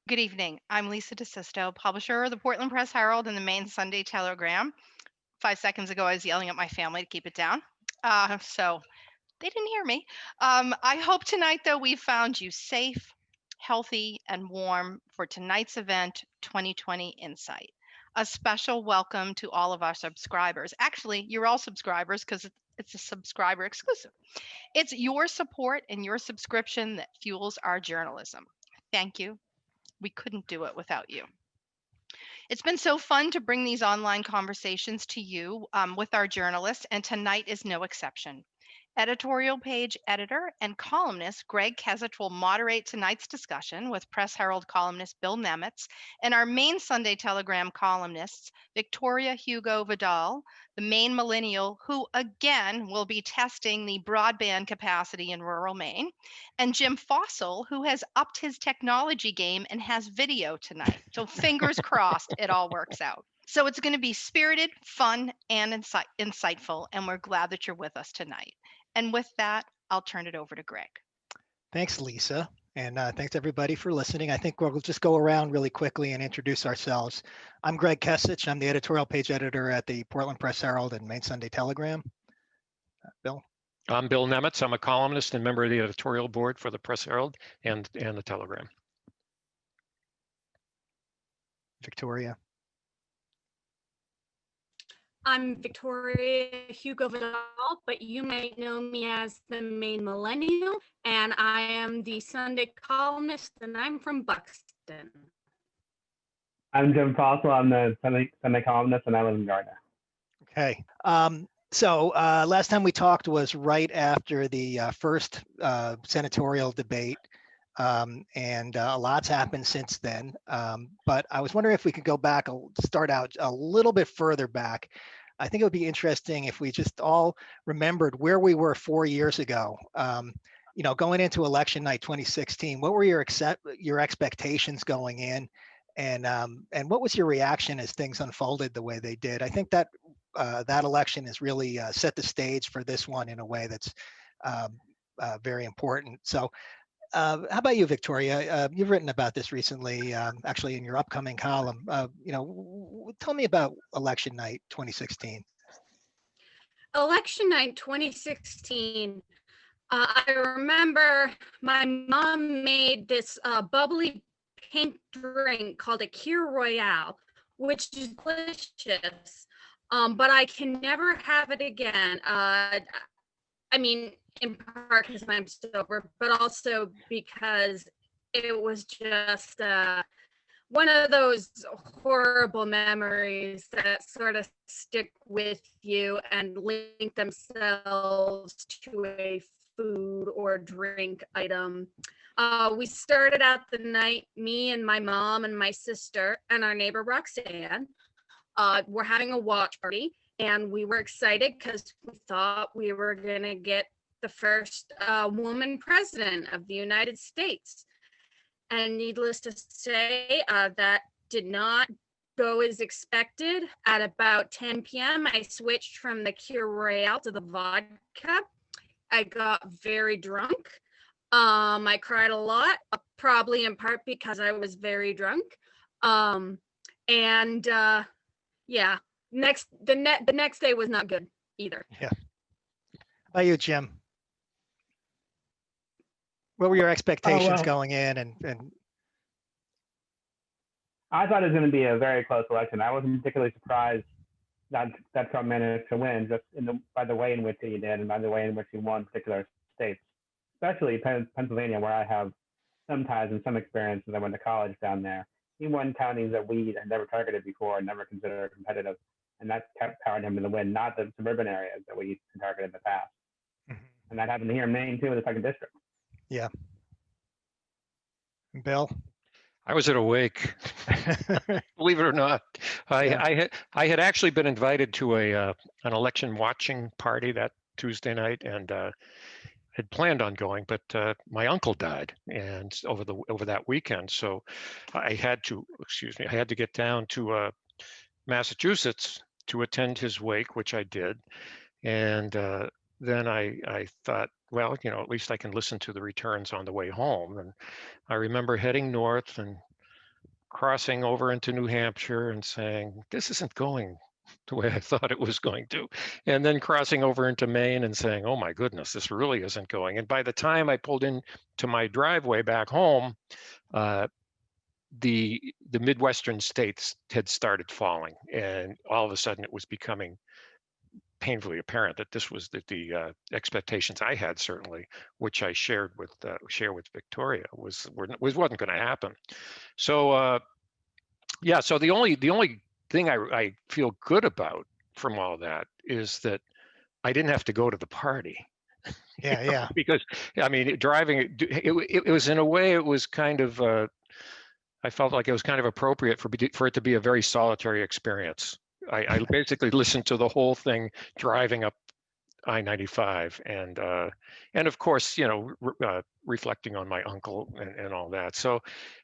Good evening. I'm Lisa DeSisto, publisher of the Portland Press Herald and the Maine Sunday Telegram. 5 seconds ago, I was yelling at my family to keep it down. So they didn't hear me. I hope tonight, though, we found you safe, healthy, and warm for tonight's event, 2020 Insight. A special welcome to all of our subscribers. Actually, you're all subscribers because it's a subscriber exclusive. It's your support and your subscription that fuels our journalism. Thank you. We couldn't do it without you. It's been so fun to bring these online conversations to you with our journalists, and tonight is no exception. Editorial page editor and columnist Greg Kesich will moderate tonight's discussion with Press Herald columnist Bill Nemitz and our Maine Sunday Telegram columnists Victoria Hugo-Vidal, the Maine millennial who again will be testing the broadband capacity in rural Maine, and Jim Fossel, who has upped his technology game and has video tonight. So fingers crossed it all works out. So it's going to be spirited, fun, and insightful, and we're glad that you're with us tonight. And with that, I'll turn it over to Greg. Thanks, Lisa. And thanks everybody for listening. I think we'll just go around really quickly and introduce ourselves. I'm Greg Kesich. I'm the editorial page editor at the Portland Press Herald and Maine Sunday Telegram. Bill? I'm Bill Nemitz. I'm a columnist and member of the editorial board for the Press Herald and the Telegram. Victoria? I'm Victoria Hugo-Vidal, but you might know me as the Maine Millennial, and I am the Sunday columnist, and I'm from Buxton. I'm Jim Fossel. I'm the Sunday columnist, and I live in Gardner. Okay. So last time we talked was right after the first senatorial debate, and a lot's happened since then. But I was wondering if we could go back, start out a little bit further back. I think it would be interesting if we just all remembered where we were 4 years ago. Going into election night 2016, what were your expectations going in, and what was your reaction as things unfolded the way they did? I think that that election has really set the stage for this one in a way that's very important. So how about you, Victoria? You've written about this recently, actually in your upcoming column. Tell me about election night 2016. Election night 2016, I remember my mom made this bubbly pink drink called a Kir Royale, which is delicious, but I can never have it again. I mean, in part because I'm sober, but also because it was just one of those horrible memories that sort of stick with you and link themselves to a food or drink item. We started out the night, me and my mom and my sister and our neighbor Roxanne were having a watch party, and we were excited because we thought we were gonna get the first woman president of the United States. And needless to say, that did not go as expected. At about 10 p.m., I switched from the Kir Royale to the vodka. I got very drunk. I cried a lot, probably in part because I was very drunk. Yeah, the next day was not good either. Yeah. How about you, Jim? What were your expectations going in? And I thought it was going to be a very close election. I wasn't particularly surprised that Trump managed to win, just by the way in which he did and by the way in which he won particular states, especially Pennsylvania, where I have some ties and some experience as I went to college down there. He won counties that we had never targeted before and never considered competitive, and that powered him to the win, not the suburban areas that we targeted in the past. Mm-hmm. And that happened here in Maine too, in the 2nd district. Yeah. Bill? I was at a wake, believe it or not. I had actually been invited to an election watching party that Tuesday night, and had planned on going, but my uncle died, and over that weekend, so I had to get down to Massachusetts to attend his wake, which I did, and then I thought, well, at least I can listen to the returns on the way home. And I remember heading north and crossing over into New Hampshire and saying, this isn't going the way I thought it was going to. And then crossing over into Maine and saying, oh my goodness, this really isn't going. And by the time I pulled into my driveway back home, the Midwestern states had started falling. And all of a sudden it was becoming painfully apparent that this was the expectations I had, certainly, which I share with Victoria, wasn't going to happen. So yeah, so the only thing I feel good about from all that is that I didn't have to go to the party. Yeah, yeah. Because I mean, driving it was, in a way, it was kind of I felt like it was kind of appropriate for it to be a very solitary experience. I basically listened to the whole thing driving up I-95, and of course, reflecting on my uncle and all that. So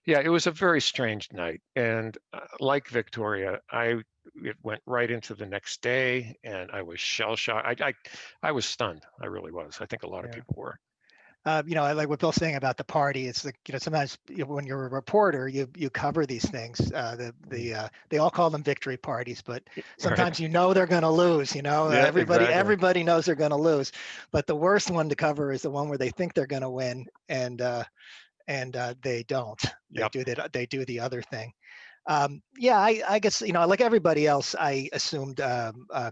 yeah, it was a very strange night. And like Victoria, it went right into the next day, and I was shell-shocked. I was stunned. I really was. I think a lot of people were. I like what Bill's saying about the party. It's like, sometimes when you're a reporter, you cover these things. They all call them victory parties, but sometimes they're going to lose. Yeah, everybody knows they're going to lose. But the worst one to cover is the one where they think they're going to win, and they don't. They do the other thing. Yeah, I guess, like everybody else, I assumed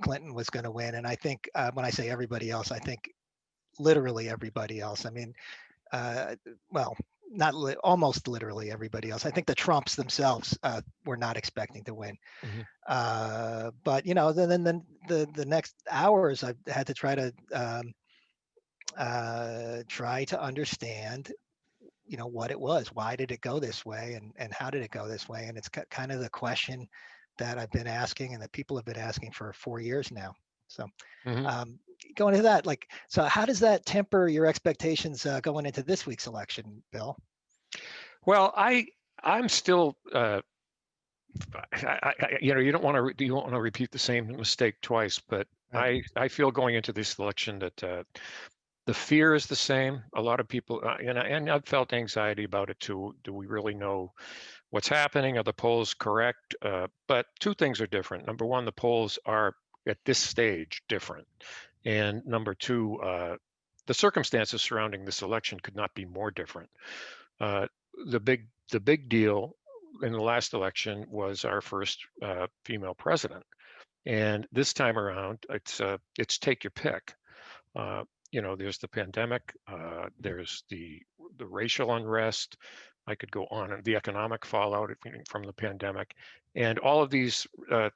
Clinton was going to win, and I think when I say everybody else, I think literally everybody else. I mean, well, almost literally everybody else. I think the Trumps themselves were not expecting to win. Mm-hmm. But then the next hours, I had to try to understand, what it was. Why did it go this way, and how did it go this way? And it's kind of the question that I've been asking, and that people have been asking for 4 years now. So. Mm-hmm. Going into that, so how does that temper your expectations going into this week's election, Bill? Well, I'm still, you don't want to repeat the same mistake twice, but right. I feel going into this election that the fear is the same. A lot of people, and I've felt anxiety about it too. Do we really know what's happening? Are the polls correct? But two things are different. Number one, the polls are at this stage different. And number two, the circumstances surrounding this election could not be more different. The big deal in the last election was our first female president, and this time around, it's take your pick. There's the pandemic, there's the racial unrest. I could go on, and the economic fallout from the pandemic, and all of these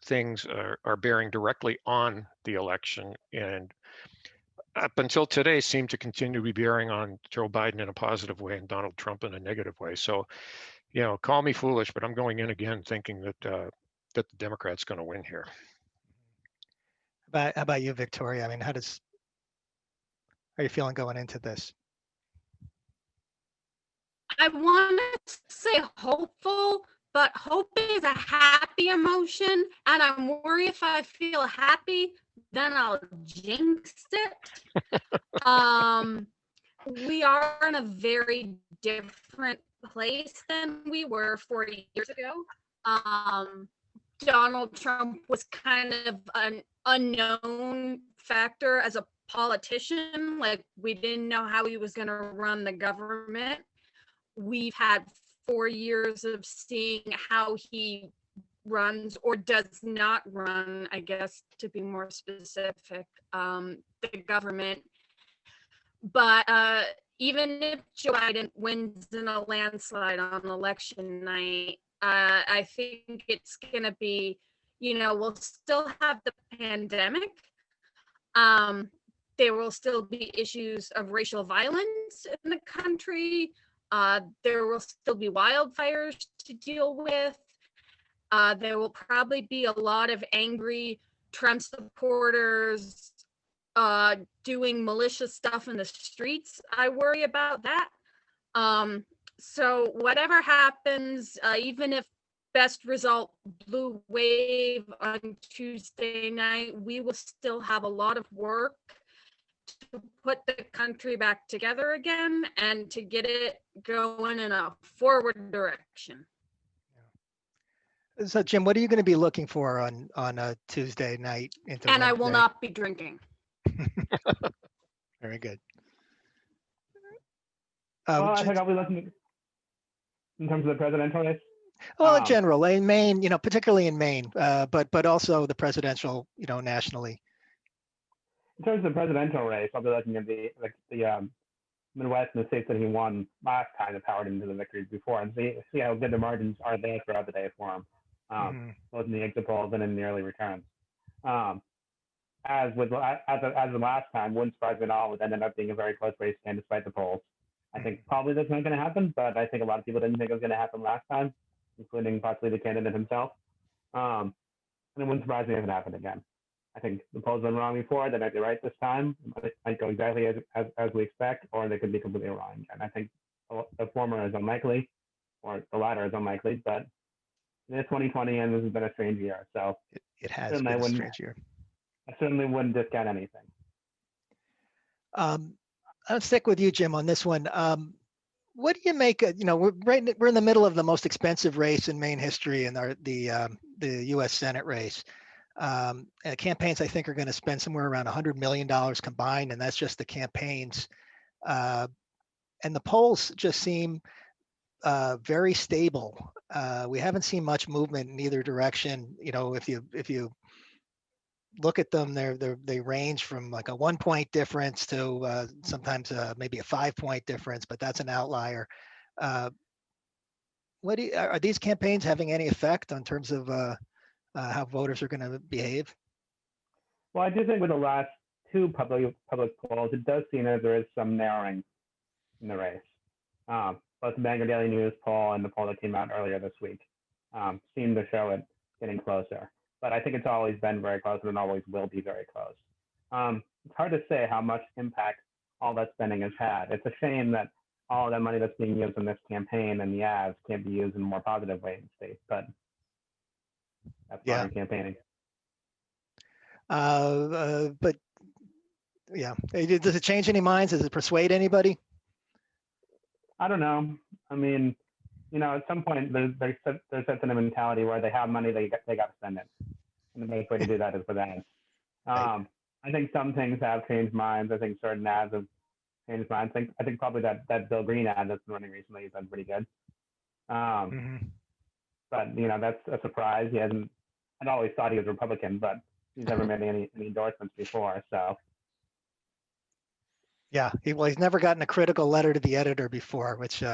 things are bearing directly on the election, and up until today seem to continue to be bearing on Joe Biden in a positive way and Donald Trump in a negative way. So, call me foolish, but I'm going in again thinking that the Democrat's going to win here. How about you, Victoria? I mean, how are you feeling going into this? I want to say hopeful, but hope is a happy emotion, and I'm worried if I feel happy, then I'll jinx it. We are in a very different place than we were 40 years ago. Donald Trump was kind of an unknown factor as a politician. Like, we didn't know how he was going to run the government. We've had 4 years of seeing how he runs or does not run, I guess, to be more specific, the government. But even if Joe Biden wins in a landslide on election night, I think it's going to be, we'll still have the pandemic. There will still be issues of racial violence in the country. There will still be wildfires to deal with. There will probably be a lot of angry Trump supporters doing malicious stuff in the streets. I worry about that. So whatever happens, even if best result blue wave on Tuesday night, we will still have a lot of work to put the country back together again and to get it going in a forward direction. So Jim, what are you going to be looking for on a Tuesday night into And I will Wednesday? not be drinking. Very good. Well, I think I'll be looking in terms of the presidential race. Well, in general, in Maine, particularly in Maine, but also the presidential, nationally. In terms of the presidential race, I'll be looking at the Midwest and the states that he won last time that powered into the victories before, and see how good the margins are there throughout the day for him, both in the exit polls and in the early returns. As the last time, wouldn't surprise me at all. It ended up being a very close race again, despite the polls. I think probably that's not going to happen, but I think a lot of people didn't think it was going to happen last time, including possibly the candidate himself. And it wouldn't surprise me if it happened again. I think the polls went wrong before. They might be right this time. It might go exactly as we expect, or they could be completely wrong. And I think the former is unlikely, or the latter is unlikely. But it is 2020, and this has been a strange year. So it has been a strange year. I certainly wouldn't discount anything. I'll stick with you, Jim, on this one. What do you make? We're in the middle of the most expensive race in Maine history, in the U.S. Senate race. Campaigns, I think, are going to spend somewhere around $100 million combined, and that's just the campaigns. And the polls just seem very stable. We haven't seen much movement in either direction. If you look at them, they range from like a 1 point difference to sometimes maybe a 5 point difference, but that's an outlier. Are these campaigns having any effect on terms of how voters are going to behave? Well, I do think with the last two public polls, it does seem as there is some narrowing in the race. Both the Bangor Daily News poll and the poll that came out earlier this week seem to show it getting closer. But I think it's always been very close, and it always will be very close. It's hard to say how much impact all that spending has had. It's a shame that all of that money that's being used in this campaign and the ads can't be used in a more positive way in the state, but that's part of campaigning. But yeah, does it change any minds? Does it persuade anybody? I don't know. I mean, at some point there's such a mentality where they have money, they got to spend it, and the best way to do that is with ads. Right. I think some things have changed minds. I think certain ads have changed minds. I think probably that Bill Green ad that's been running recently has been pretty good. But that's a surprise. I'd always thought he was Republican, but he's never made any endorsements before. So yeah, he's never gotten a critical letter to the editor before, which he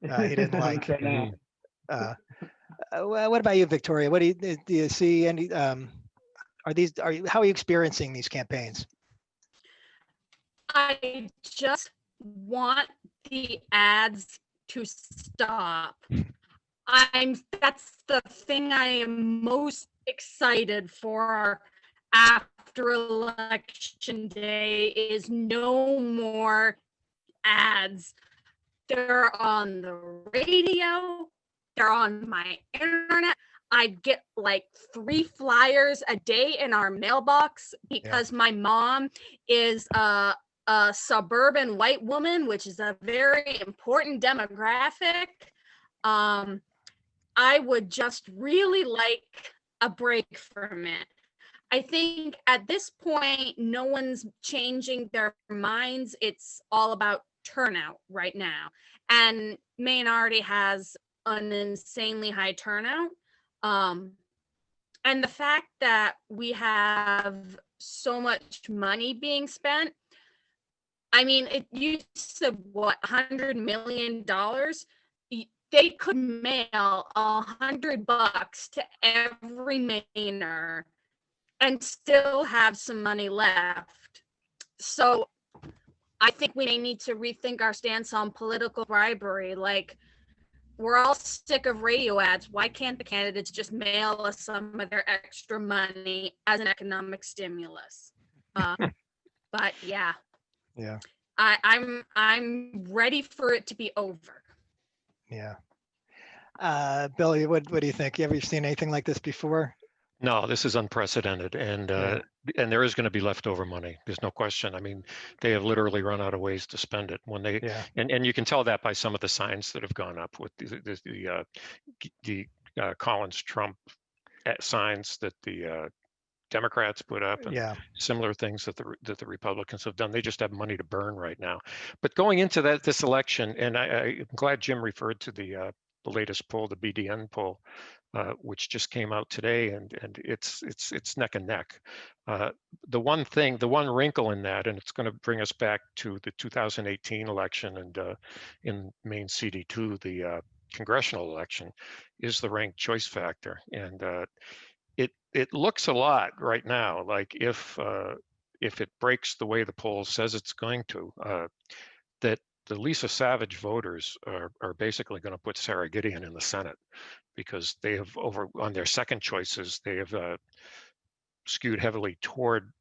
didn't like. What about you, Victoria? What do you see any? How are you experiencing these campaigns? I just want the ads to stop. That's the thing I am most excited for after election day is no more ads. They're on the radio, they're on my internet. I get like 3 flyers a day in our mailbox because my mom is a suburban white woman, which is a very important demographic. I would just really like a break from it. I think at this point, no one's changing their minds. It's all about turnout right now. And Maine already has an insanely high turnout. And the fact that we have so much money being spent, I mean, it used to, $100 million? They could mail $100 to every Mainer and still have some money left. So I think we may need to rethink our stance on political bribery. Like, we're all sick of radio ads. Why can't the candidates just mail us some of their extra money as an economic stimulus? But yeah, I'm ready for it to be over. Yeah. Billy, what do you think? Have you seen anything like this before? No, this is unprecedented, and there is going to be leftover money. There's no question. I mean, they have literally run out of ways to spend it when they and you can tell that by some of the signs that have gone up with the Collins Trump signs that the Democrats put up, and similar things that the Republicans have done. They just have money to burn right now. But going into this election, and I'm glad Jim referred to the latest poll, the BDN poll, which just came out today, and it's neck and neck. The one wrinkle in that, and it's going to bring us back to the 2018 election and in Maine CD2, the congressional election, is the ranked choice factor. And it looks a lot right now like if it breaks the way the poll says it's going to, that the Lisa Savage voters are basically going to put Sarah Gideon in the Senate, because they have on their second choices, they have skewed heavily toward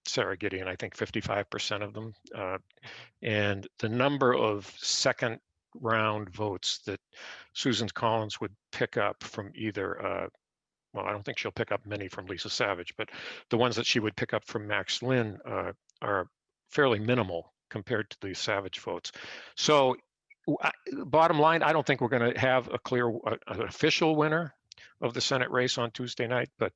Sarah Gideon, I think 55% of them. And the number of second round votes that Susan Collins would pick up from either well, I don't think she'll pick up many from Lisa Savage, but the ones that she would pick up from Max Lynn are fairly minimal compared to the Savage votes. So bottom line, I don't think we're going to have a clear an official winner of the Senate race on Tuesday night, but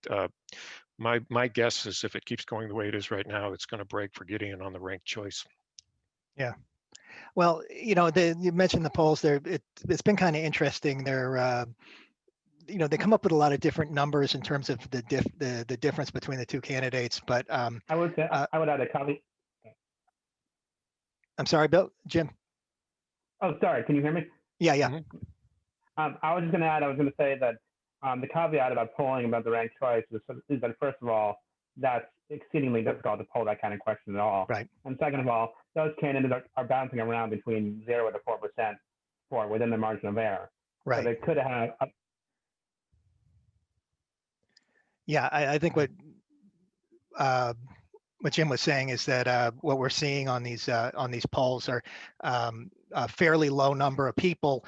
my guess is if it keeps going the way it is right now, it's going to break for Gideon on the ranked choice. Yeah. Well, you mentioned the polls there. It's been kind of interesting. They're they come up with a lot of different numbers in terms of the difference between the two candidates. But I would add a caveat. I'm sorry, Jim. Oh, sorry. Can you hear me? Yeah. I was just going to add. I was going to say that the caveat about polling about the ranked choice is that, first of all, that's exceedingly difficult to poll that kind of question at all. Right. And second of all, those candidates are bouncing around between 0 to 4% for within the margin of error. Right. So they could have. Yeah, I think what Jim was saying is that what we're seeing on these polls are a fairly low number of people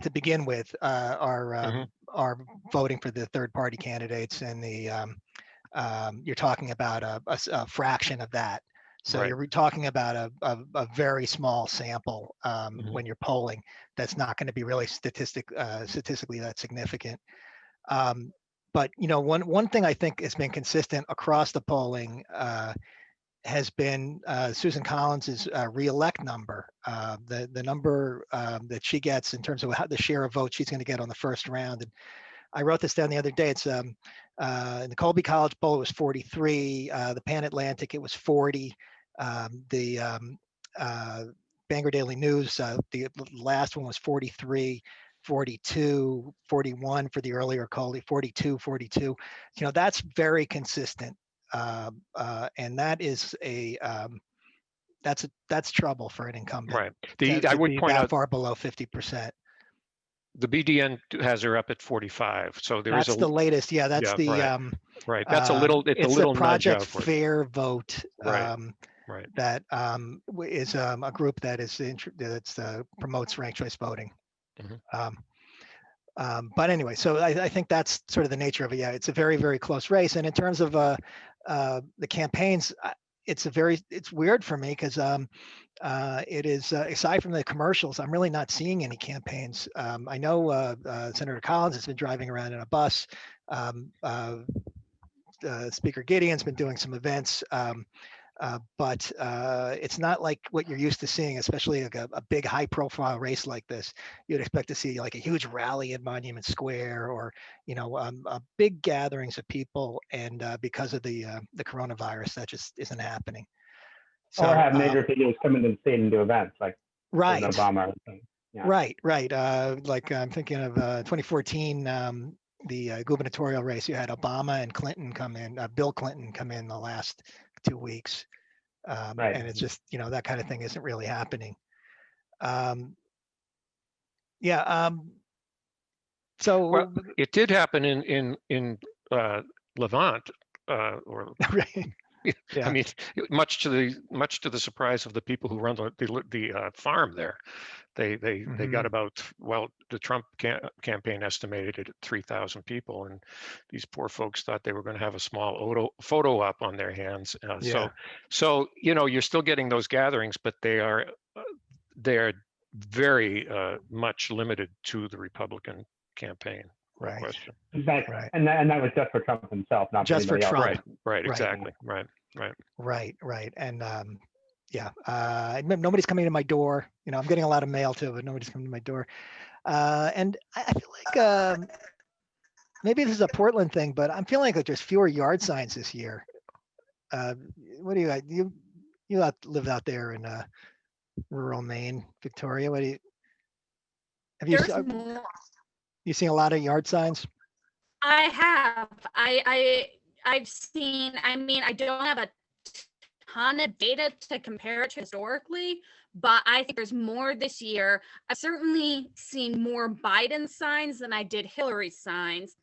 to begin with are voting for the third party candidates, and you're talking about a fraction of that. So you're talking about a very small sample when you're polling. That's not going to be really statistically that significant. But one thing I think has been consistent across the polling has been Susan Collins's reelect number, the number that she gets in terms of the share of votes she's going to get on the first round. And I wrote this down the other day. It's in the Colby College poll it was 43, the Pan Atlantic it was 40, the Bangor Daily News the last one was 43. 42, 41 for the earlier Colby, 42, 42. That's very consistent, and that is that's trouble for an incumbent. Right. I would point out far below 50%. The BDN has her up at 45. So that's the latest. Yeah, that's the right. That's a little. It's a little Project Fair vote. Right. That is a group that promotes ranked choice voting. But anyway, so I think that's sort of the nature of it. Yeah, it's a very, very close race. And in terms of the campaigns, it's weird for me because it is aside from the commercials, I'm really not seeing any campaigns. I know Senator Collins has been driving around in a bus. Speaker Gideon's been doing some events. But it's not like what you're used to seeing, especially like a big high-profile race like this. You'd expect to see like a huge rally at Monument Square, or big gatherings of people. And because of the coronavirus, that just isn't happening. So, or have major figures come into the state and do events like Obama. Yeah. Right. Like I'm thinking of 2014. The gubernatorial race, you had Obama and Clinton come in, Bill Clinton come in the last 2 weeks. And it's just, that kind of thing isn't really happening. So it did happen in Levant, or Yeah. I mean, much to the surprise of the people who run the farm there. They got about, the Trump campaign estimated it at 3,000 people, and these poor folks thought they were going to have a small photo op on their hands. So you're still getting those gatherings, but they are very much limited to the Republican campaign. Right. question. Exactly. Right. And that was just for Trump himself, not Just for anybody else. Trump. Right, exactly. Right. Right. And nobody's coming to my door. I'm getting a lot of mail too, but nobody's coming to my door. And I feel like maybe this is a Portland thing, but I'm feeling like there's fewer yard signs this year. What do you lived out there in rural Maine, Victoria? What do There's more. you seen a lot of yard signs? I have. I've seen. I mean, I don't have a ton of data to compare it to historically, but I think there's more this year. I've certainly seen more Biden signs than I did Hillary signs,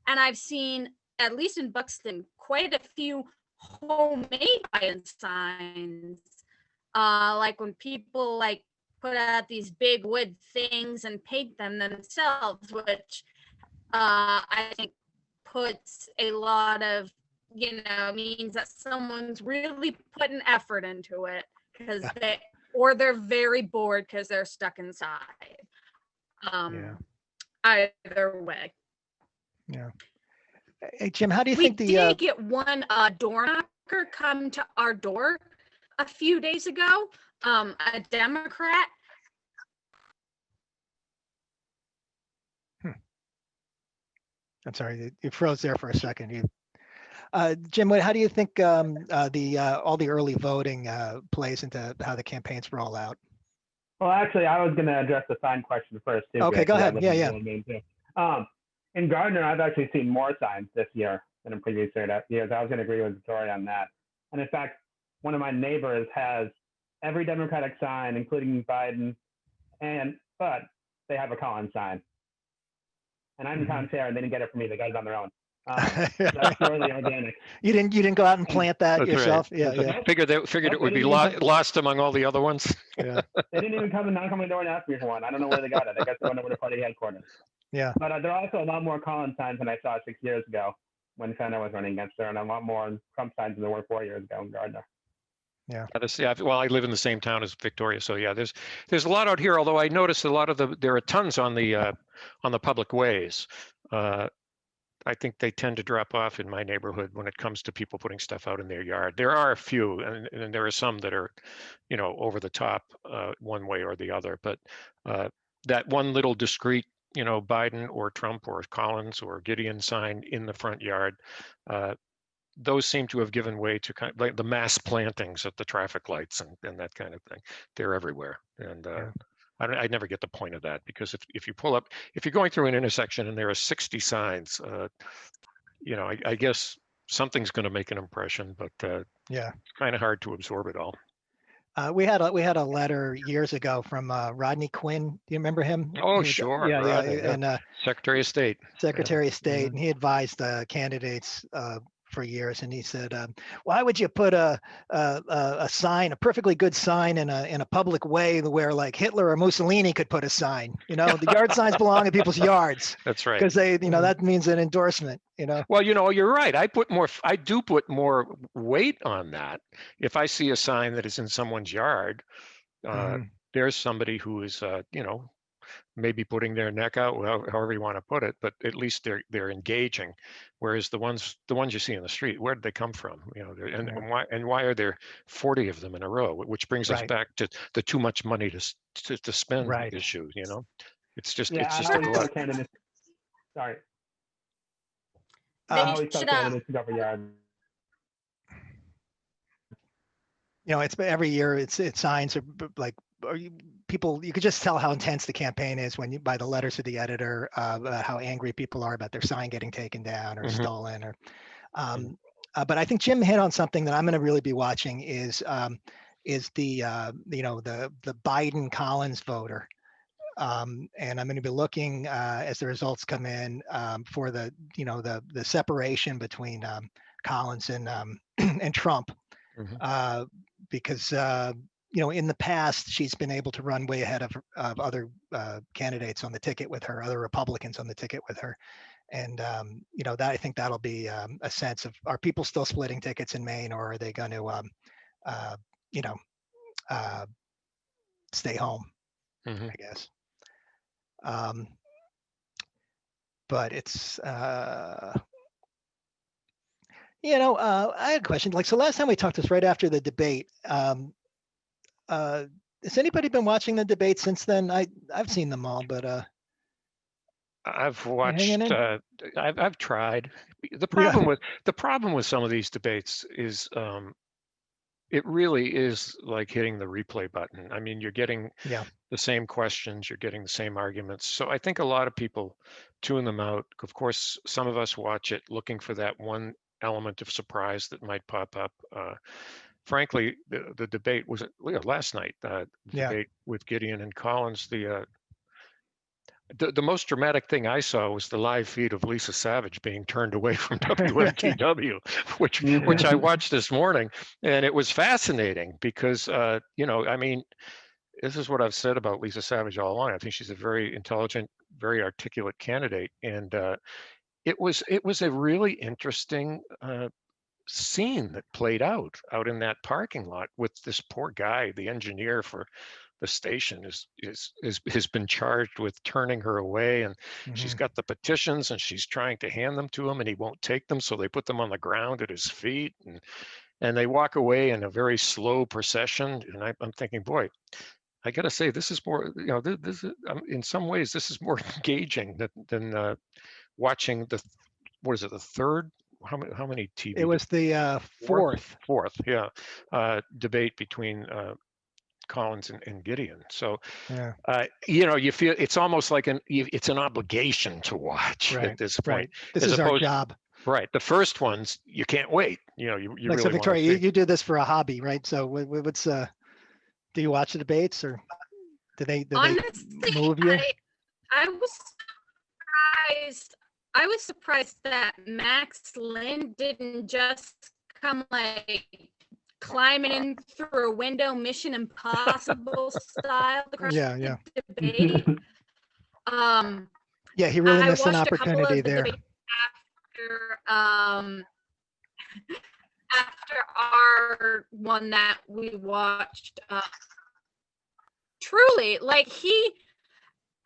and I've seen, at least in Buxton, quite a few homemade Biden signs. Like when people put out these big wood things and paint them themselves, which I think puts a lot of, means that someone's really putting effort into it because they're very bored because they're stuck inside. Either way. Yeah. Hey, Jim, how do you think we did get one door knocker come to our door a few days ago, a Democrat. I'm sorry, you froze there for a second. Jim, how do you think all the early voting plays into how the campaigns roll out? Well, actually, I was going to address the sign question first too. Okay, go ahead. Yeah. In Gardner, I've actually seen more signs this year than in previous years. I was going to agree with Victoria on that. And in fact, one of my neighbors has every Democratic sign, including Biden, but they have a Collins sign. And I'm town chair, and they didn't get it from me. They got it on their own. That's purely organic. You didn't go out and plant that yourself? Right. Yeah. Figured it would be lost among all the other ones. Yeah. They didn't even come and knock on my door and ask me for one. I don't know where they got it. I guess they went over to party headquarters. Yeah. But there are also a lot more Collins signs than I saw 6 years ago when Fenner was running against her, and a lot more Trump signs than there were 4 years ago in Gardner. Yeah. Well, I live in the same town as Victoria, so yeah, there's a lot out here. Although I noticed a lot of there are tons on the public ways. I think they tend to drop off in my neighborhood when it comes to people putting stuff out in their yard. There are a few, and there are some that are, over the top one way or the other. But that one little discreet, Biden or Trump or Collins or Gideon sign in the front yard, those seem to have given way to kind of like the mass plantings at the traffic lights and that kind of thing. They're everywhere, and I never get the point of that, because if you pull up, if you're going through an intersection and there are 60 signs, I guess something's going to make an impression, but it's kind of hard to absorb it all. We had a letter years ago from Rodney Quinn. Do you remember him? Oh, sure. Rodney, and Secretary of State. Secretary of State, and he advised candidates for years, and he said, "Why would you put a sign, a perfectly good sign, in a public way where like Hitler or Mussolini could put a sign? The yard signs belong in people's yards." That's right. Because they, that means an endorsement. Well, you're right. I do put more weight on that. If I see a sign that is in someone's yard, there's somebody who is, maybe putting their neck out, however you want to put it, but at least they're engaging. Whereas the ones you see in the street, where did they come from? And why are there 40 of them in a row? Which brings us back to the too much money to spend issue. It's just it's just a lot. Sorry. I always tell candidates to go for yard. It's every year. It's signs are like. People, you could just tell how intense the campaign is by the letters to the editor, how angry people are about their sign getting taken down or stolen. Or, but I think Jim hit on something that I'm going to really be watching is the Biden Collins voter, and I'm going to be looking as the results come in for the separation between Collins and and Trump, because. In the past, she's been able to run way ahead of other candidates on the ticket with her, other Republicans on the ticket with her. And, that I think that'll be a sense of, are people still splitting tickets in Maine, or are they going to, stay home, I guess. but it's I had a question. Like, so last time we talked was right after the debate. Has anybody been watching the debate since then? I've seen them all, but I've hanging watched. in? I've tried. The Yeah, problem with some of these debates is it really is like hitting the replay button. I mean, you're getting yeah, the same questions, you're getting the same arguments. So I think a lot of people tune them out. Of course, some of us watch it looking for that one element of surprise that might pop up. Frankly, the debate was last night. The yeah. debate with Gideon and Collins. The most dramatic thing I saw was the live feed of Lisa Savage being turned away from WMTW, which I watched this morning, and it was fascinating because I mean, this is what I've said about Lisa Savage all along. I think she's a very intelligent, very articulate candidate, and it was a really interesting scene that played out in that parking lot with this poor guy, the engineer for the station has been charged with turning her away, and she's Mhm. got the petitions and she's trying to hand them to him and he won't take them, so they put them on the ground at his feet, and they walk away in a very slow procession. And I'm thinking, boy, I got to say, this is more, this is, in some ways, this is more engaging than watching what is it, the third? How many TV? It was the fourth. Fourth, yeah, debate between Collins and Gideon. So, Yeah, you feel it's almost like it's an obligation to watch right, at this right. point, This as is our opposed, job. right. The first ones you can't wait. You Like, so really want to Victoria, see. you do this for a hobby, right? So what's do you watch the debates, or do they Honestly, move you? I was surprised. I was surprised that Max Lynn didn't just come like climbing in through a window, Mission Impossible style across Yeah, the yeah. debate. Yeah, he really I missed an watched a couple opportunity of the there. debates after our one that we watched. Truly, like, he,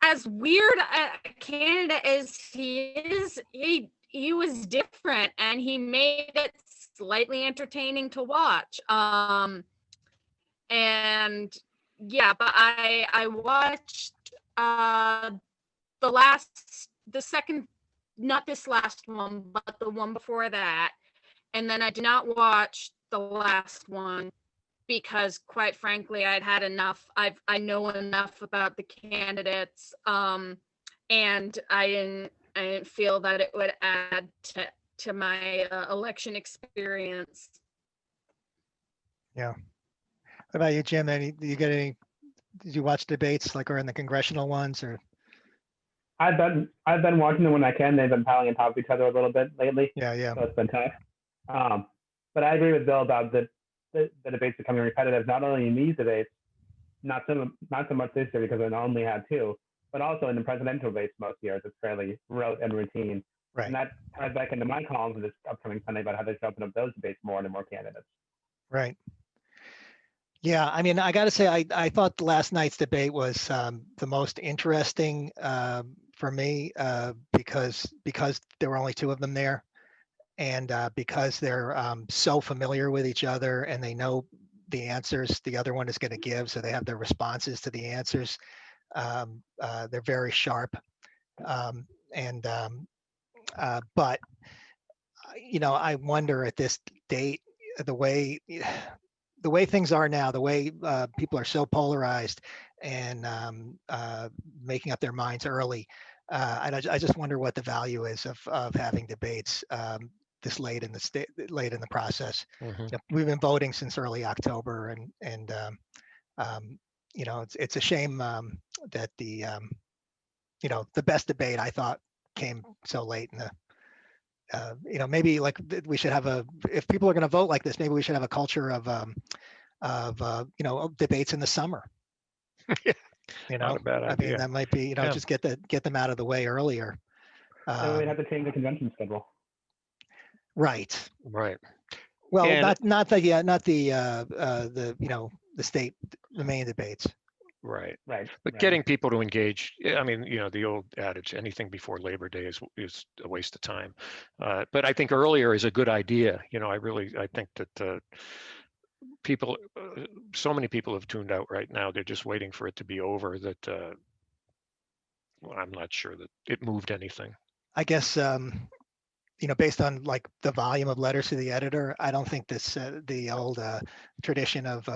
as weird a candidate as he is, he was different and he made it slightly entertaining to watch. And yeah, but I watched the second, not this last one, but the one before that. And then I did not watch the last one because, quite frankly, I'd had enough. I know enough about the candidates, and I didn't feel that it would add to my election experience. Yeah. What about you, Jim? Did you watch debates like, or in the congressional ones, or? I've been watching them when I can. They've been piling on top of each other a little bit lately. Yeah, yeah. So it's been tough. But I agree with Bill about the debates becoming repetitive, not only in these debates, not so much this year because we only had two, but also in the presidential debates most years, it's fairly rote and routine. Right. And that ties back into my column for this upcoming Sunday about how they should open up those debates more and more candidates. Right. Yeah, I mean, I got to say, I thought last night's debate was the most interesting for me because there were only two of them there, and because they're so familiar with each other and they know the answers the other one is going to give, so they have their responses to the answers. They're very sharp, but I wonder at this date, the way things are now, the way people are so polarized and making up their minds early. I just wonder what the value is of having debates this late in the process. Mm-hmm. We've been voting since early October, and it's a shame that the best debate I thought came so late in the. Maybe like we should have if people are going to vote like this, maybe we should have a culture of debates in the summer. Not a bad idea. I mean, that might be, just get them out of the way earlier. We'd have to change the convention schedule. Right. Well, And not the state, the main debates. Right. Right. But right. getting people to engage, I mean, the old adage, anything before Labor Day is a waste of time. But I think earlier is a good idea. I think that people, so many people have tuned out right now. They're just waiting for it to be over. That well, I'm not sure that it moved anything. I guess based on like the volume of letters to the editor, I don't think this the old tradition of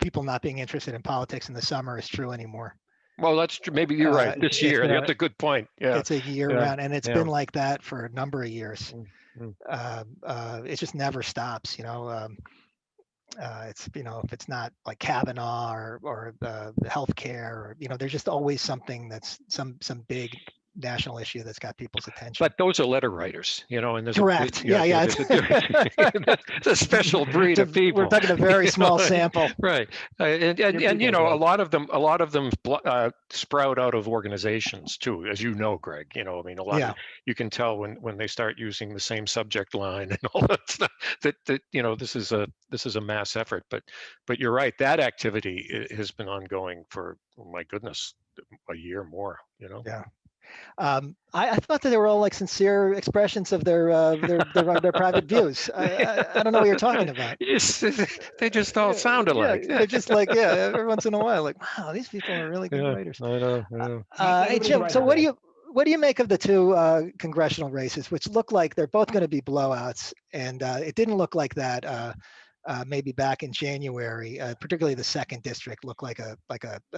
people not being interested in politics in the summer is true anymore. Well, that's true. Maybe you're right. This year, that's a good point. Yeah, it's a year yeah, round, and it's yeah. been like that for a number of years. Mm. It just never stops. It's if it's not like Kavanaugh or healthcare, or there's just always something that's some big national issue that's got people's attention. But those are letter writers, and there's correct. there's it's a special breed of people. We're talking a very small sample, right? And a lot of them sprout out of organizations too, as you know, Greg. I mean, a lot. Yeah. Of, you can tell when they start using the same subject line and all that stuff. That this is a mass effort. But you're right. That activity has been ongoing for, oh my goodness, a year more. Yeah. I thought that they were all like sincere expressions of their private views. I don't know what you're talking about. They just all sound alike. They're just like, every once in a while, like, wow, these people are really good writers. I know. Hey Jim, so what do you make of the two congressional races, which look like they're both going to be blowouts, and it didn't look like that maybe back in January, particularly the second district looked like a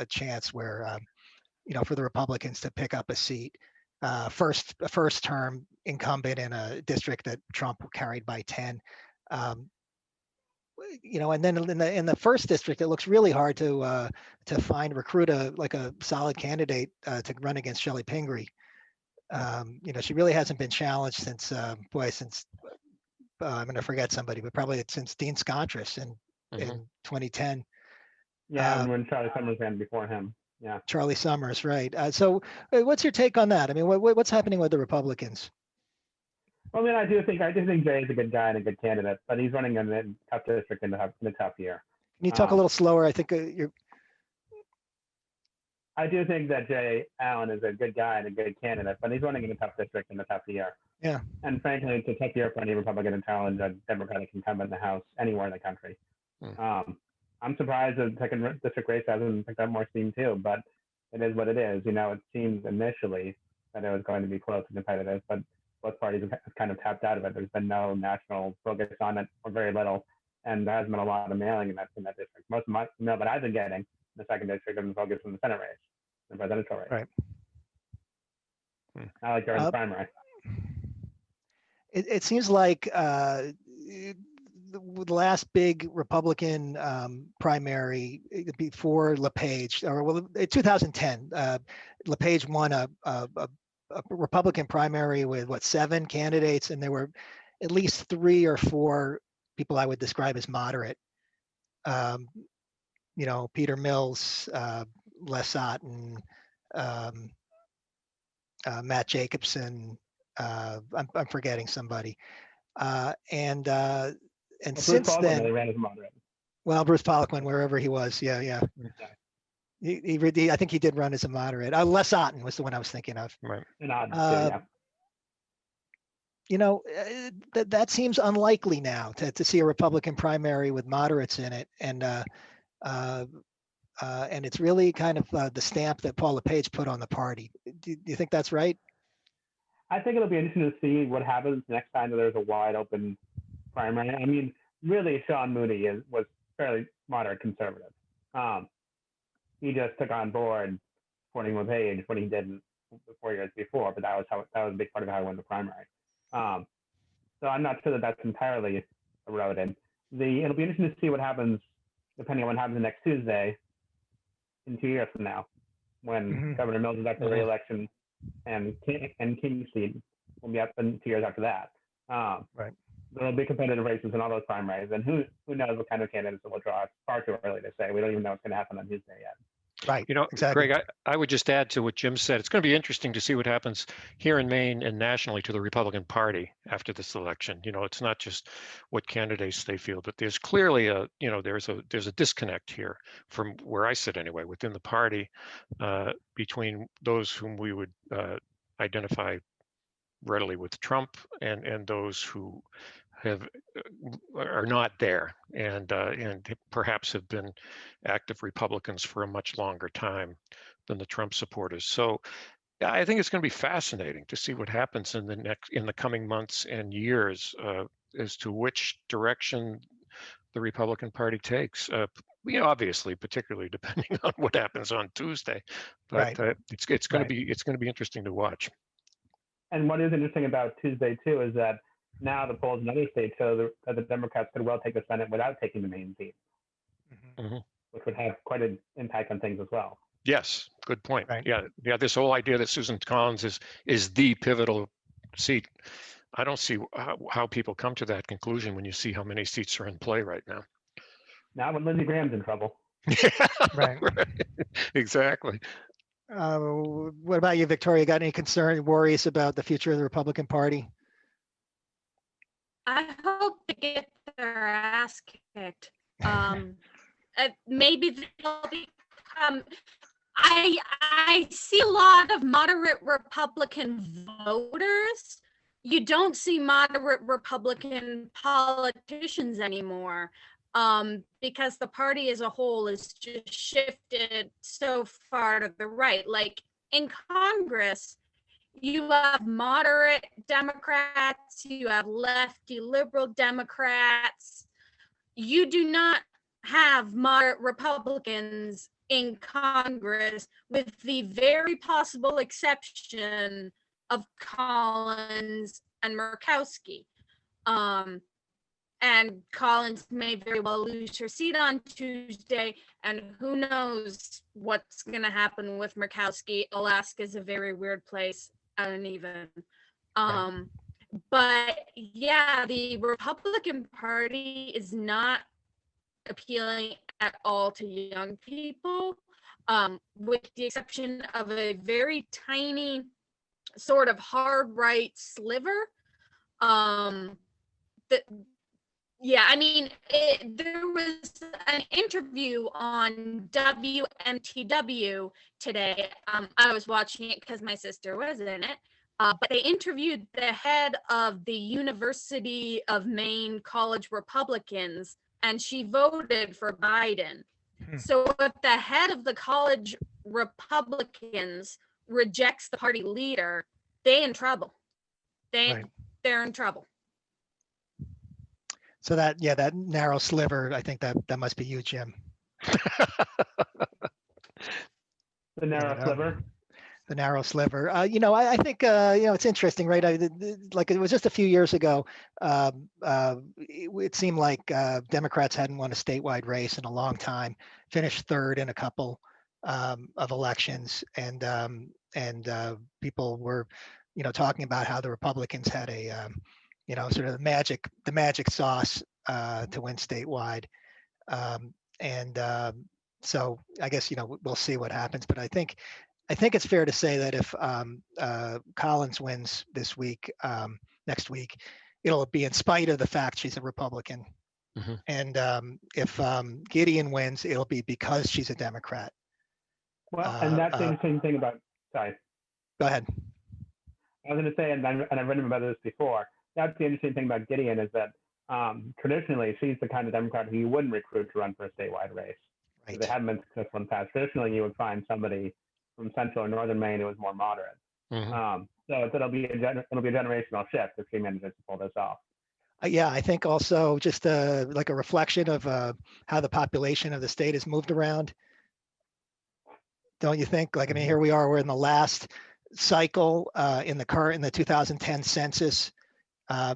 chance where for the Republicans to pick up a seat, first term incumbent in a district that Trump carried by 10. And then in the first district, it looks really hard to recruit a solid candidate to run against Shelley Pingree. She really hasn't been challenged since I'm going to forget somebody, but probably since Dean Scontris in 2010. Yeah, when Charlie Summers ran before him. Yeah, Charlie Summers, right? So, what's your take on that? I mean, what's happening with the Republicans? Well, I mean, I do think Jay is a good guy and a good candidate, but he's running in a tough district in a tough year. Can you talk a little slower? I think I do think that Jay Allen is a good guy and a good candidate, but he's running in a tough district in a tough year. Yeah. And frankly, it's a tough year for any Republican to challenge a Democratic incumbent in the House anywhere in the country. I'm surprised the second district race hasn't picked up more steam too, but it is what it is. It seems initially that it was going to be close and competitive, but both parties have kind of tapped out of it. There's been no national focus on it, or very little, and there hasn't been a lot of mailing in that district. Most of my mail that I've been getting in the second district has been focused on the Senate race, the presidential race. Right. I like during the primary. It seems like the last big Republican primary before LePage, or 2010, LePage won a Republican primary with 7 candidates, and there were at least 3 or 4 people I would describe as moderate. Peter Mills, Les Otten, Matt Jacobson. I'm forgetting somebody, and since then, they ran as moderate. Well, Bruce Pollock, wherever he was, yeah. I think he did run as a moderate. Les Otten was the one I was thinking of. Right. That seems unlikely now to see a Republican primary with moderates in it, and it's really kind of the stamp that Paul LePage put on the party. Do you think that's right? I think it'll be interesting to see what happens next time that there's a wide open primary. I mean, really, Sean Mooney was fairly moderate conservative. He just took on board supporting LePage when he didn't the 4 years before, but that was a big part of how he won the primary. So I'm not sure that that's entirely eroded. It'll be interesting to see what happens depending on what happens next Tuesday in 2 years from now, when Governor Mills is up for re-election and King's seat will be up in 2 years after that. Right. There'll be competitive races in all those primaries, and who knows what kind of candidates it will draw. It's far too early to say. We don't even know what's going to happen on Tuesday yet. Right. You know, Exactly. Greg, I would just add to what Jim said. It's going to be interesting to see what happens here in Maine and nationally to the Republican Party after this election. You know, it's not just what candidates they field, but there's clearly there's a disconnect here from where I sit anyway within the party between those whom we would identify readily with Trump and those who are not there and perhaps have been active Republicans for a much longer time than the Trump supporters. So yeah, I think it's going to be fascinating to see what happens in the coming months and years as to which direction the Republican Party takes. Obviously, particularly depending on what happens on Tuesday, but Right. it's going to be interesting to watch. And what is interesting about Tuesday too is that now the polls in other states show that the Democrats could well take the Senate without taking the main seat, which would have quite an impact on things as well. Yes, good point. Right. Yeah. This whole idea that Susan Collins is the pivotal seat. I don't see how people come to that conclusion when you see how many seats are in play right now. Now when Lindsey Graham's in trouble. Right. Exactly. What about you, Victoria? Got any worries about the future of the Republican Party? I hope they get their ass kicked. Maybe they'll become. I see a lot of moderate Republican voters. You don't see moderate Republican politicians anymore, because the party as a whole is just shifted so far to the right. Like in Congress, you have moderate Democrats, you have lefty liberal Democrats. You do not have moderate Republicans in Congress, with the very possible exception of Collins and Murkowski. And Collins may very well lose her seat on Tuesday, and who knows what's going to happen with Murkowski. Alaska is a very weird place, uneven. But yeah, the Republican Party is not appealing at all to young people, with the exception of a very tiny sort of hard right sliver. There was an interview on WMTW today. I was watching it because my sister was in it. But they interviewed the head of the University of Maine College Republicans, and she voted for Biden. So if the head of the college Republicans rejects the party leader, they're in trouble. They're in trouble. So that narrow sliver, I think that must be you, Jim. The narrow sliver. The narrow sliver. I think it's interesting, right? Like it was just a few years ago. It seemed like Democrats hadn't won a statewide race in a long time. Finished third in a couple of elections, and people were, talking about how the Republicans had a, sort of the magic sauce to win statewide, so I guess we'll see what happens. But I think it's fair to say that if Collins wins this week, next week, it'll be in spite of the fact she's a Republican. And if Gideon wins, it'll be because she's a Democrat. Well, and that's the interesting thing about. Sorry. Go ahead. I was going to say, and I've written about this before. That's the interesting thing about Gideon is that traditionally she's the kind of Democrat who you wouldn't recruit to run for a statewide race. Right. They haven't been successful in the past. Traditionally, you would find somebody from central or northern Maine who was more moderate. So it'll be a generational shift if she manages to pull this off. Yeah, I think also just like a reflection of how the population of the state has moved around. Don't you think? Like, I mean, here we are, we're in the last cycle in the 2010 census.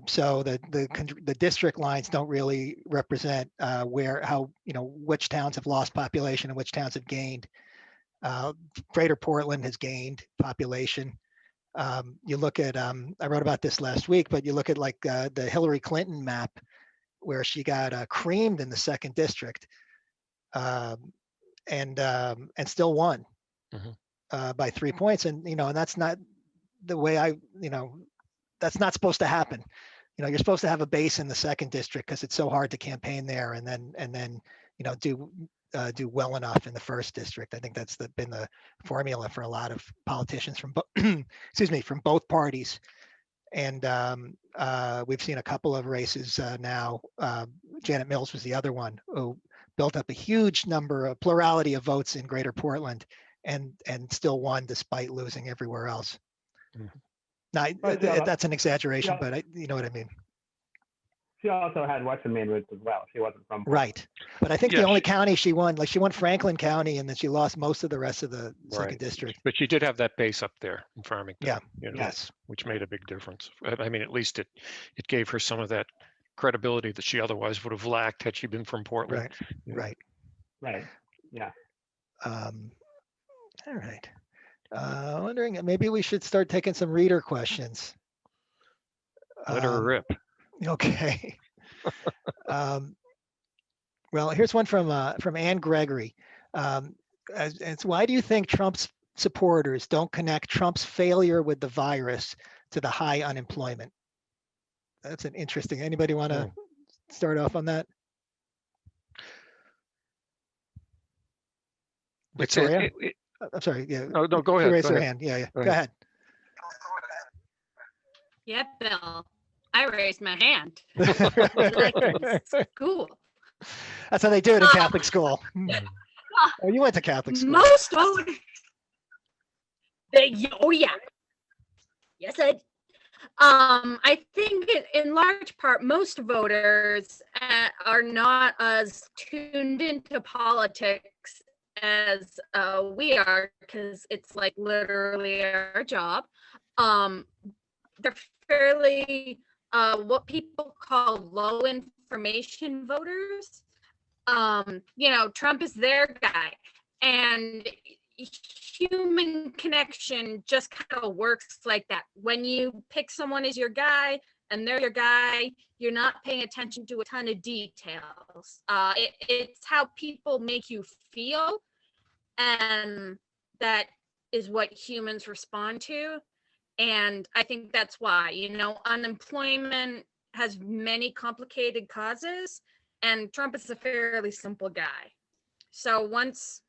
So the district lines don't really represent which towns have lost population and which towns have gained. Greater Portland has gained population. You look at, I wrote about this last week, but you look at like the Hillary Clinton map where she got creamed in the second district. and still won by 3 points. And and that's not the way that's not supposed to happen. You're supposed to have a base in the second district because it's so hard to campaign there, and then do well enough in the first district. I think that's been the formula for a lot of politicians from from both parties. And we've seen a couple of races now. Janet Mills was the other one who built up a huge plurality of votes in Greater Portland, and still won despite losing everywhere else. Now, that's an exaggeration, but you know what I mean. She also had Western Maine roots as well. She wasn't from Portland. Right, but I think the only county she won, she won Franklin County, and then she lost most of the rest of the second district. But she did have that base up there in Farmington. Yeah. Yes. Which made a big difference. I mean, at least it gave her some of that credibility that she otherwise would have lacked had she been from Portland. Right. Yeah. All right. Wondering, maybe we should start taking some reader questions. Let her rip. Okay. Well, here's one from Ann Gregory. It's why do you think Trump's supporters don't connect Trump's failure with the virus to the high unemployment? That's an interesting. Anybody want to start off on that? Victoria? I'm sorry. Yeah. No, go ahead. Raise her hand. Yeah. Go ahead. Yeah, Bill. I raised my hand. Cool. That's how they do it in Catholic school. Oh, you went to Catholic school. Most voters. Oh yeah. Yes, I think in large part most voters are not as tuned into politics as we are, because it's like literally our job. They're fairly what people call low information voters. Trump is their guy, and human connection just kind of works like that. When you pick someone as your guy and they're your guy, you're not paying attention to a ton of details. It's how people make you feel, and that is what humans respond to. And I think that's why, unemployment has many complicated causes, and Trump is a fairly simple guy. So once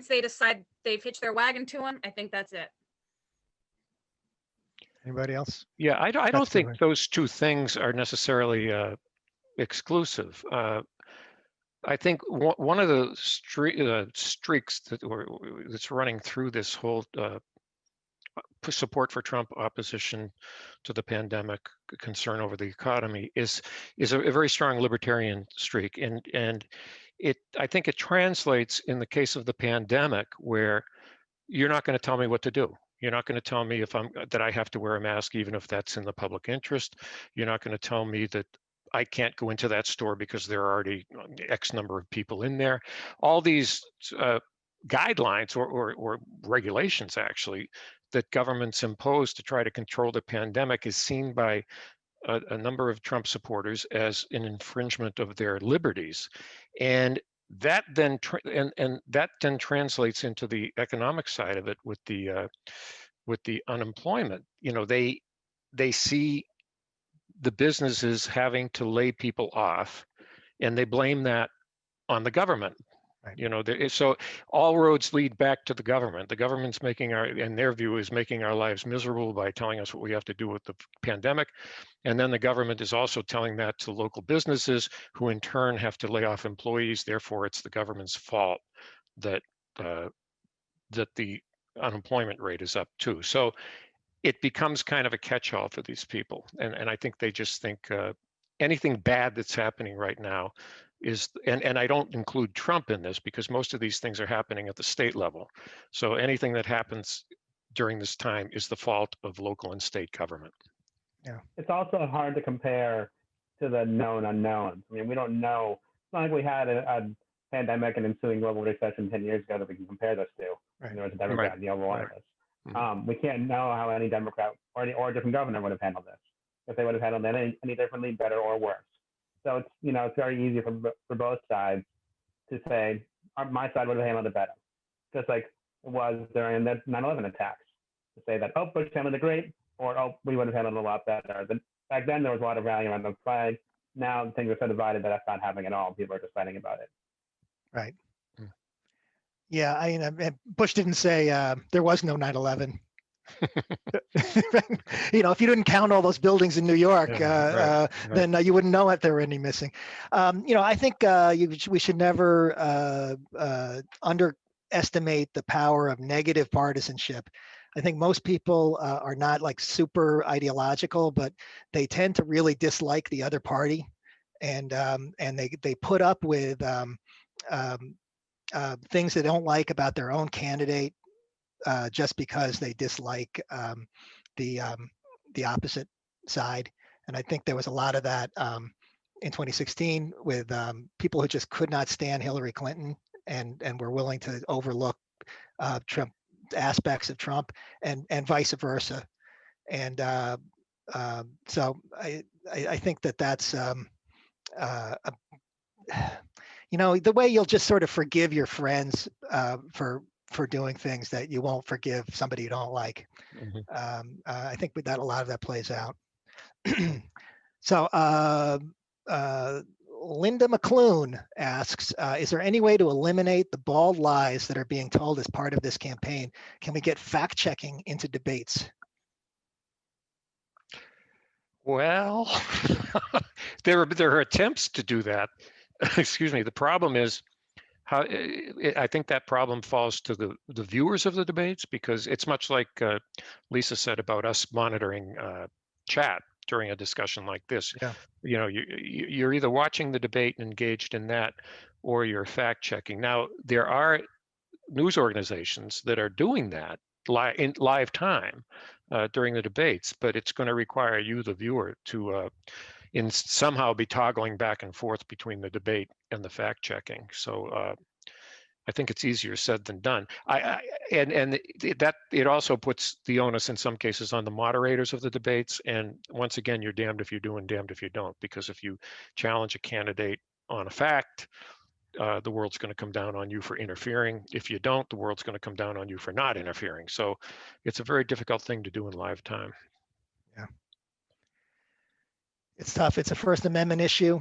they decide they've hitched their wagon to him, I think that's it. Anybody else? Yeah, I don't think those two things are necessarily exclusive. I think one of the streaks that's running through this whole support for Trump, opposition to the pandemic, concern over the economy is a very strong libertarian streak, and I think it translates in the case of the pandemic, where you're not going to tell me what to do. You're not going to tell me that I have to wear a mask, even if that's in the public interest. You're not going to tell me that I can't go into that store because there are already X number of people in there. All these guidelines or regulations, actually, that governments impose to try to control the pandemic is seen by a number of Trump supporters as an infringement of their liberties, and that then translates into the economic side of it with the unemployment. They see the businesses having to lay people off, and they blame that on the government. So all roads lead back to the government. The government's in their view, is making our lives miserable by telling us what we have to do with the pandemic. And then the government is also telling that to local businesses, who in turn have to lay off employees. Therefore, it's the government's fault that the unemployment rate is up too. So it becomes kind of a catch-all for these people. And I think they just think anything bad that's happening right now and I don't include Trump in this, because most of these things are happening at the state level. So anything that happens during this time is the fault of local and state government. Yeah. It's also hard to compare to the known unknowns. I mean, we don't know. It's not like we had a pandemic and ensuing global recession 10 years ago that we can compare this to. Right. There was a Democrat in the Oval Office. We can't know how any Democrat or a different governor would have handled this, if they would have handled it any differently, better or worse. So it's very easy for both sides to say, my side would have handled it better, just like it was during the 9/11 attacks. To say that, oh, Bush handled it great, or oh, we would have handled it a lot better. But back then, there was a lot of rallying around the flag. Now things are so divided that that's not happening at all. People are just fighting about it. Right. Yeah, Bush didn't say there was no 9/11. If you didn't count all those buildings in New York, then you wouldn't know if there were any missing. I think we should never underestimate the power of negative partisanship. I think most people are not like super ideological, but they tend to really dislike the other party, and they put up with things they don't like about their own candidate. Just because they dislike the opposite side. And I think there was a lot of that in 2016 with people who just could not stand Hillary Clinton and were willing to overlook Trump aspects of Trump and vice versa. And so I think that's the way you'll just sort of forgive your friends for doing things that you won't forgive somebody you don't like. I think that a lot of that plays out. So Linda McClune asks, is there any way to eliminate the bald lies that are being told as part of this campaign? Can we get fact checking into debates? Well, there are attempts to do that. Excuse me. The problem is, I think that problem falls to the viewers of the debates, because it's much like Lisa said about us monitoring chat during a discussion like this. Yeah. You're either watching the debate and engaged in that, or you're fact checking. Now, there are news organizations that are doing that in live time during the debates, but it's going to require you, the viewer, to somehow be toggling back and forth between the debate and the fact checking. So I think it's easier said than done. And that it also puts the onus in some cases on the moderators of the debates. And once again, you're damned if you do and damned if you don't, because if you challenge a candidate on a fact, the world's going to come down on you for interfering. If you don't, the world's going to come down on you for not interfering. So it's a very difficult thing to do in live time. Yeah. It's tough. It's a First Amendment issue.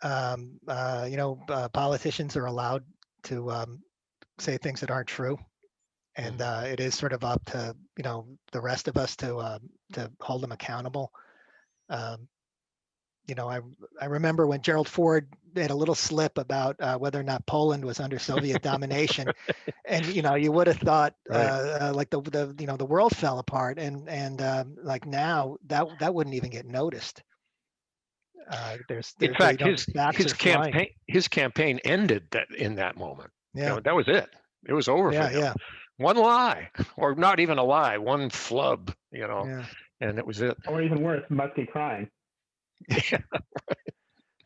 Politicians are allowed to say things that aren't true, and it is sort of up to the rest of us to hold them accountable. I remember when Gerald Ford made a little slip about whether or not Poland was under Soviet domination, and you would have thought like the world fell apart, and like now that wouldn't even get noticed. In fact, his campaign ended in that moment. Yeah, that was it. It was over for him. Yeah. One lie, or not even a lie, one flub. And it was it. Or even worse, Muskie crying. Yeah.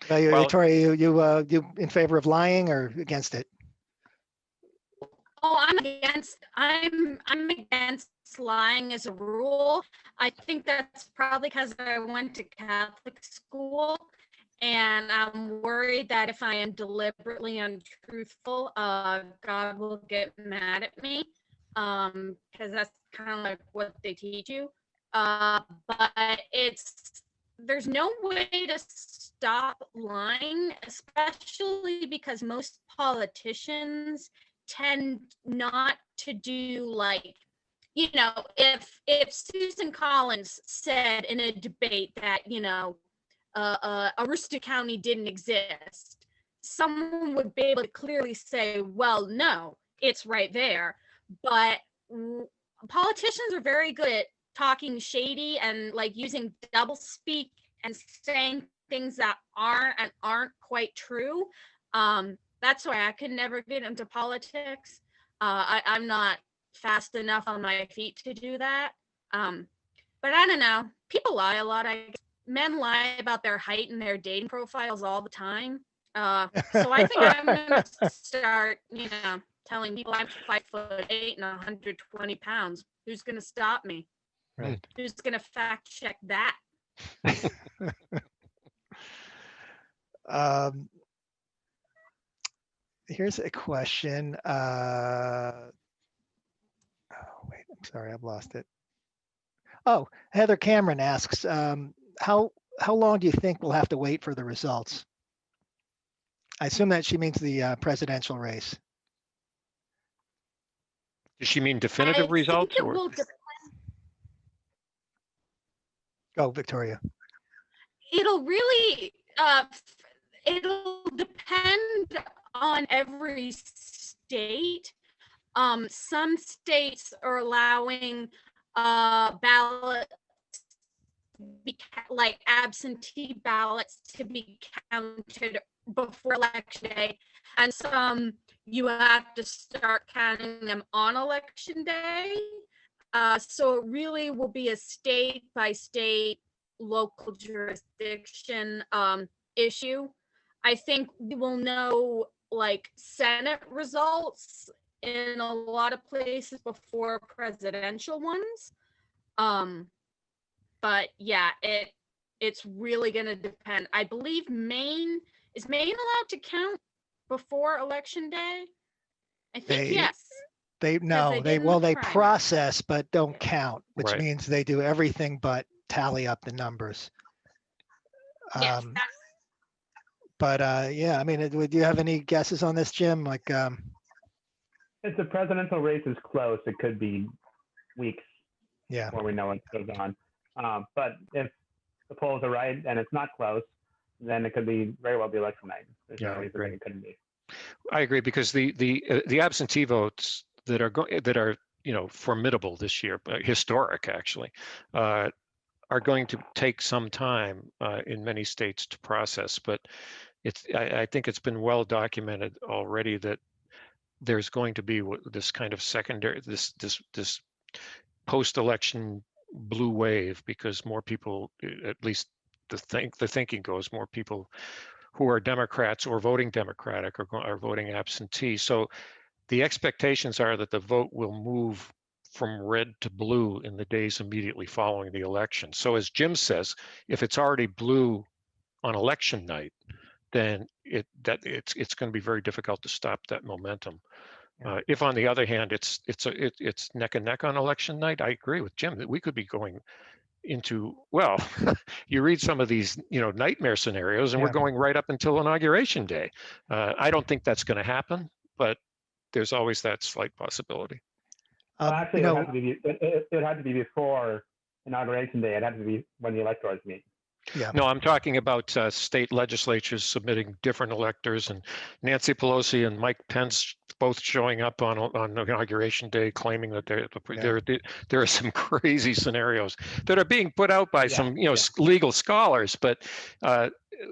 Victoria, you in favor of lying or against it? Oh, I'm against lying as a rule. I think that's probably because I went to Catholic school, and I'm worried that if I am deliberately untruthful, God will get mad at me, because that's kind of like what they teach you. But there's no way to stop lying, especially because most politicians tend not to do, like, if Susan Collins said in a debate that Aroostook County didn't exist, someone would be able to clearly say, well, no, it's right there. But politicians are very good at talking shady and like using double speak and saying things that aren't quite true. That's why I could never get into politics. I'm not fast enough on my feet to do that. But I don't know. People lie a lot. Men lie about their height and their dating profiles all the time. So I think I'm gonna start, telling people I'm 5'8" and 120 pounds. Who's gonna stop me? Right. Who's gonna fact check that? Here's a question. Oh, wait, I'm sorry, I've lost it. Oh, Heather Cameron asks, how long do you think we'll have to wait for the results? I assume that she means the presidential race. Does she mean I definitive think results it or? will Go, Victoria. it'll really it'll depend on every state. Some states are allowing ballots like absentee ballots to be counted before election day, and some you have to start counting them on election day. So it really will be a state by state, local jurisdiction issue. I think we will know like Senate results in a lot of places before presidential ones. But yeah, it's really going to depend. I believe Maine allowed to count before election day? I think yes. They process but don't count, which Right. means they do everything but tally up the numbers. Yes. Yeah, I mean, do you have any guesses on this, Jim? Like, If the presidential race is close, it could be weeks yeah, before we know what goes on. But if the polls are right and it's not close, then it could be very well be election night. There's no reason that it couldn't be. I agree, because the absentee votes that are formidable this year, historic actually, are going to take some time in many states to process. But I think it's been well documented already that there's going to be this kind of secondary, this post-election blue wave, because more people, at least the thinking goes, more people who are Democrats or voting Democratic are voting absentee. So the expectations are that the vote will move from red to blue in the days immediately following the election. So as Jim says, if it's already blue on election night, then it's going to be very difficult to stop that momentum. Yeah. If on the other hand it's neck and neck on election night, I agree with Jim that we could be going into, well, you read some of these nightmare scenarios, and we're going right up until Inauguration Day. I don't think that's going to happen, but there's always that slight possibility. Actually, it would have to be before Inauguration Day. It had to be when the electors meet. Yeah. No, I'm talking about state legislatures submitting different electors, and Nancy Pelosi and Mike Pence both showing up on Inauguration Day claiming that there are some crazy scenarios that are being put out by some legal scholars. But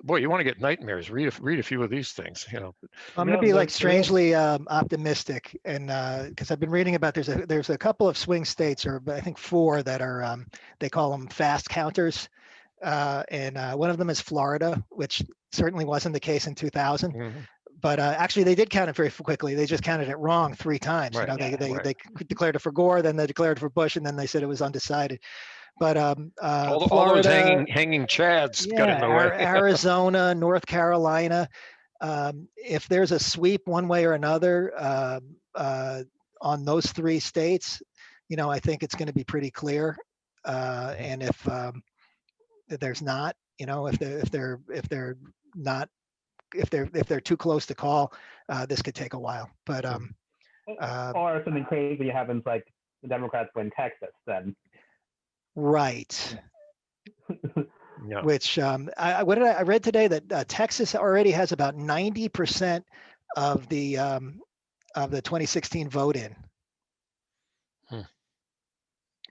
boy, you want to get nightmares, read a few of these things. I'm going to be like strangely optimistic, and because I've been reading about there's a couple of swing states, or I think 4, that are they call them fast counters. And one of them is Florida, which certainly wasn't the case in 2000. Mm-hmm. But actually, they did count it very quickly. They just counted it wrong 3 times. Right. They declared it for Gore, then they declared it for Bush, and then they said it was undecided. But all Florida, those hanging chads got in the way. Arizona, North Carolina. If there's a sweep one way or another on those 3 states, I think it's going to be pretty clear. And if there's not, if they're too close to call, this could take a while. But or something crazy happens, like the Democrats win Texas, then. Right. Yeah. Which I read today that Texas already has about 90% of the 2016 vote in.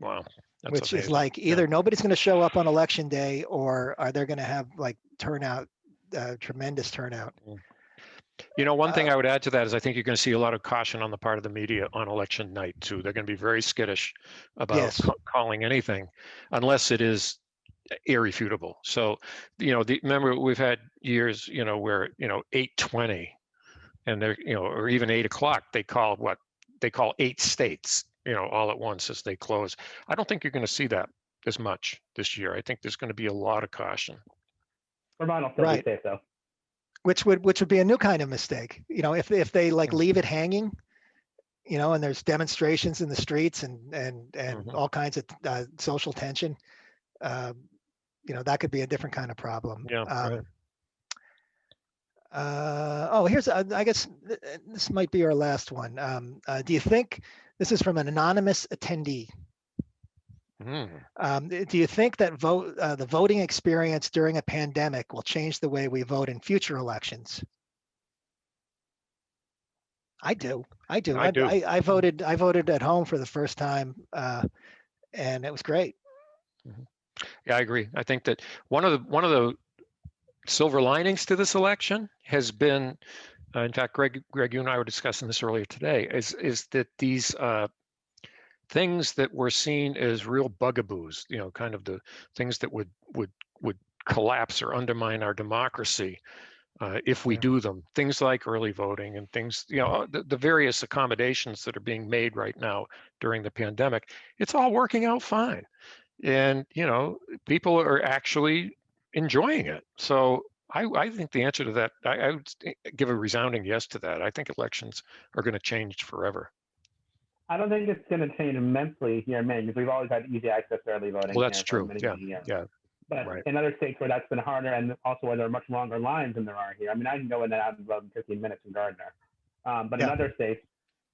Wow. That's which amazing. Is like either nobody's going to show up on election day, or are they going to have like tremendous turnout. One thing I would add to that is I think you're going to see a lot of caution on the part of the media on election night too. They're going to be very skittish about calling anything unless it is irrefutable. So, remember we've had years, where 8:20, and they're, or even 8 o'clock, they call 8 states, all at once as they close. I don't think you're going to see that as much this year. I think there's going to be a lot of caution. Vermont will still be safe, though. which would be a new kind of mistake. You know, if they like leave it hanging, you know, and there's demonstrations in the streets and all kinds of social tension, you know, that could be a different kind of problem. Yeah. Right. Oh, here's, I guess this might be our last one. Do you think, this is from an anonymous attendee. Do you think that the voting experience during a pandemic will change the way we vote in future elections? I do. I voted at home for the first time, and it was great. Yeah, I agree. I think that one of the silver linings to this election has been, in fact, Greg, you and I were discussing this earlier today, is that these things that were seen as real bugaboos, you know, kind of the things that would collapse or undermine our democracy if we do them, things like early voting and things, you know, the various accommodations that are being made right now during the pandemic, it's all working out fine. And, you know, people are actually enjoying it. So I think the answer to that, I would give a resounding yes to that. I think elections are going to change forever. I don't think it's going to change immensely here in Maine because we've always had easy access to early voting. Well, that's here for true. many, Yeah. many years. Yeah. But right. in other states where that's been harder and also where there are much longer lines than there are here. I mean, I can go in and out and vote in 15 minutes in Gardner. But in other states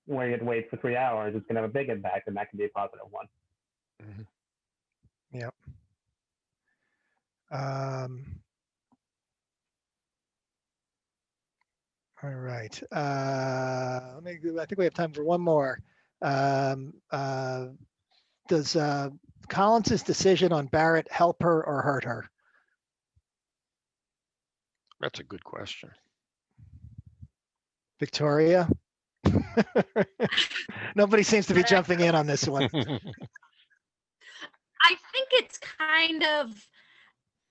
where you have to wait for 3 hours, it's going to have a big impact, and that can be a positive one. Yep. All right. I think we have time for one more. Does Collins's decision on Barrett help her or hurt her? That's a good question. Victoria? Nobody seems to be jumping in on this one. I think it's kind of,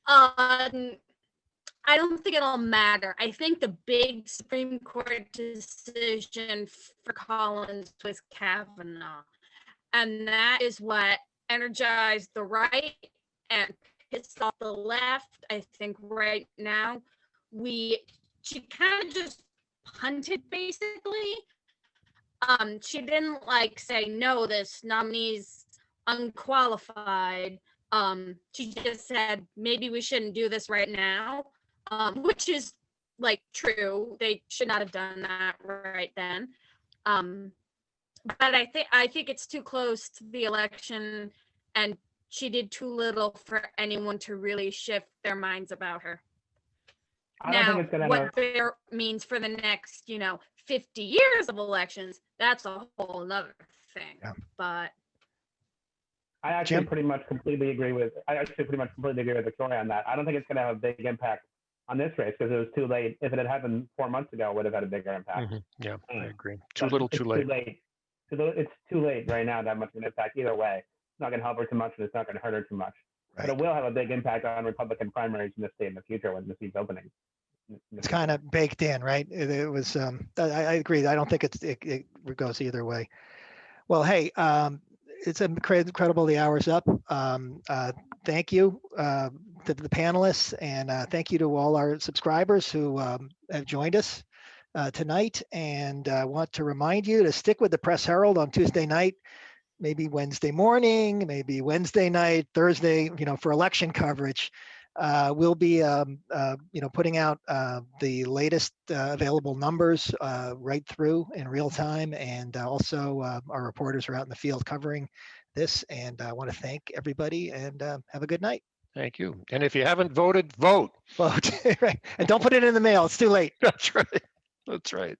I don't think it'll matter. I think the big Supreme Court decision for Collins was Kavanaugh. And that is what energized the right and pissed off the left. I think right now she kind of just punted basically. She didn't like say, no, this nominee's unqualified. She just said, maybe we shouldn't do this right now, which is like true. They should not have done that right then. But I think it's too close to the election, and she did too little for anyone to really shift their minds about her. Now, what Bear means for the next, 50 years of elections, that's a whole nother thing. Yeah. But I actually pretty much completely agree with Victoria on that. I don't think it's going to have a big impact on this race because it was too late. If it had happened 4 months ago, it would have had a bigger impact. Yeah, I agree. Too little, too late. It's too late right now to have much of an impact either way. It's not going to help her too much, and it's not going to hurt her too much. Right. But it will have a big impact on Republican primaries in the state in the future when the seat's opening. It's kind of baked in, right? It was. I agree. I don't think it goes either way. Well, hey, it's incredible. The hour's up. Thank you to the panelists, and thank you to all our subscribers who have joined us tonight. And I want to remind you to stick with the Press Herald on Tuesday night, maybe Wednesday morning, maybe Wednesday night, Thursday, for election coverage. We'll be, putting out the latest available numbers right through in real time. And also our reporters are out in the field covering this. And I want to thank everybody and have a good night. Thank you. And if you haven't voted, vote. Vote. Right. And don't put it in the mail. It's too late. That's right. That's right.